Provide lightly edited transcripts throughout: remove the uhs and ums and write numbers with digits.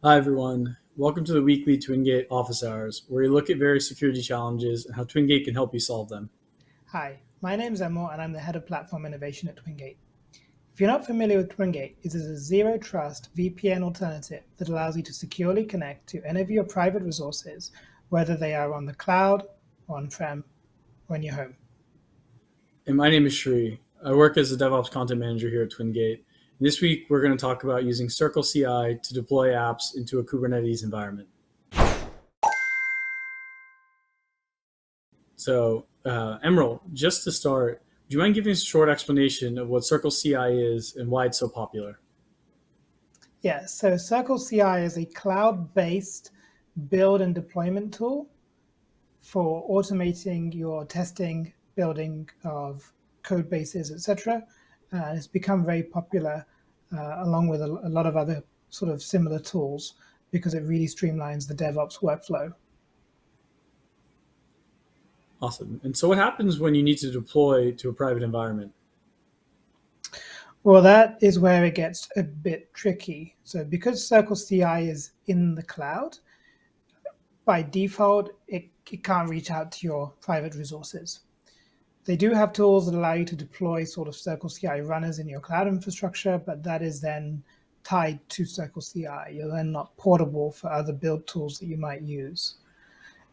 Hi, everyone. Welcome to the weekly Twingate office hours, where we look at various security challenges and how Twingate can help you solve them. Hi, my name is Emil and I'm the Head of Platform Innovation at Twingate. If you're not familiar with Twingate, it is a zero trust VPN alternative that allows you to securely connect to any of your private resources, whether they are on the cloud, on-prem, or in your home. And my name is Shri. I work as a DevOps content manager here at Twingate. And this week, we're going to talk about using CircleCI to deploy apps into a Kubernetes environment. So, Emerald, just to start, do you mind giving us a short explanation of what CircleCI is and why it's so popular? Yeah, so CircleCI is a cloud-based build and deployment tool for automating your testing, building of code bases, etc. It's become very popular along with a lot of other sort of similar tools because it really streamlines the DevOps workflow. Awesome. And so, what happens when you need to deploy to a private environment? Well, that is where it gets a bit tricky. So because CircleCI is in the cloud, by default, it can't reach out to your private resources. They do have tools that allow you to deploy sort of CircleCI runners in your cloud infrastructure, but that is then tied to CircleCI. You're then not portable for other build tools that you might use.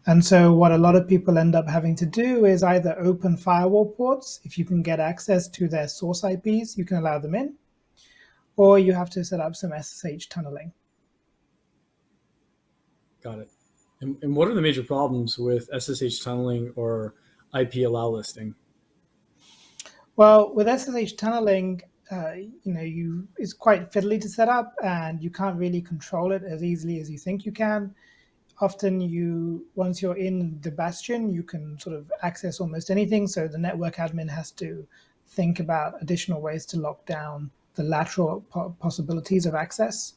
And so what a lot of people end up having to do is either open firewall ports. If you can get access to their source IPs, you can allow them in, or you have to set up some SSH tunneling. Got it. And what are the major problems with SSH tunneling or IP allow listing? Well, with SSH tunneling, it's quite fiddly to set up, and you can't really control it as easily as you think you can. Often, once you're in the bastion, you can sort of access almost anything. So the network admin has to think about additional ways to lock down the lateral possibilities of access.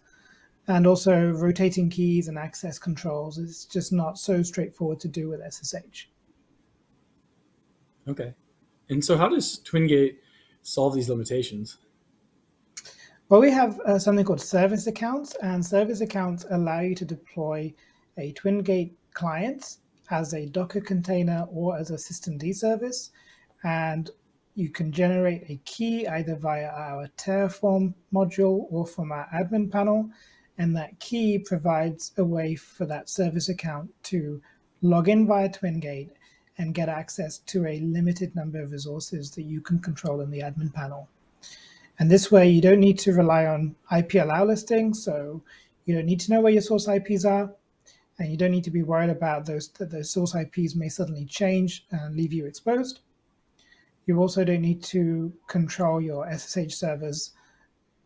And also rotating keys and access controls is just not so straightforward to do with SSH. Okay. And so, how does Twingate solve these limitations? Well, we have something called service accounts, and service accounts allow you to deploy a Twingate client as a Docker container or as a systemd service. And you can generate a key either via our Terraform module or from our admin panel. And that key provides a way for that service account to log in via Twingate and get access to a limited number of resources that you can control in the admin panel. And this way, you don't need to rely on IP allow listing. So you don't need to know where your source IPs are, and you don't need to be worried about that those source IPs may suddenly change and leave you exposed. You also don't need to control your SSH servers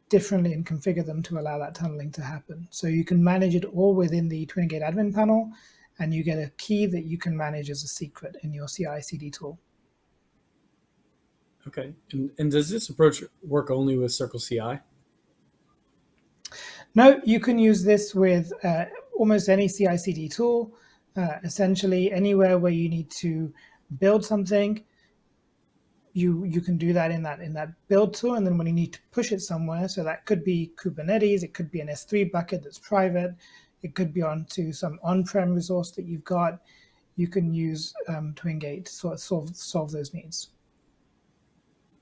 differently and configure them to allow that tunneling to happen. So you can manage it all within the Twingate admin panel, and you get a key that you can manage as a secret in your CI/CD tool. Okay. And does this approach work only with CircleCI? No, you can use this with almost any CI/CD tool. Essentially, anywhere where you need to build something, you can do that in that build tool. And then when you need to push it somewhere, so that could be Kubernetes, it could be an S3 bucket that's private, it could be onto some on-prem resource that you've got. You can use Twingate to sort of solve those needs.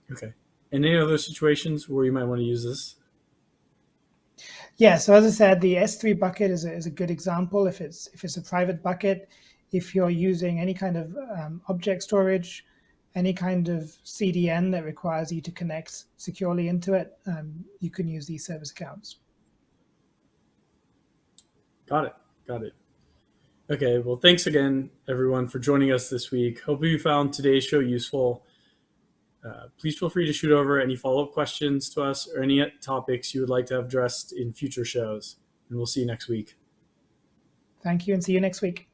Okay. And any other situations where you might want to use this? Yeah, so as I said, the S3 bucket is a good example. If it's a private bucket, if you're using any kind of object storage, any kind of CDN that requires you to connect securely into it, you can use these service accounts. Got it. Got it. Okay. Well, thanks again, everyone, for joining us this week. Hope you found today's show useful. Please feel free to shoot over any follow-up questions to us or any topics you would like to have addressed in future shows. And we'll see you next week. Thank you, and see you next week.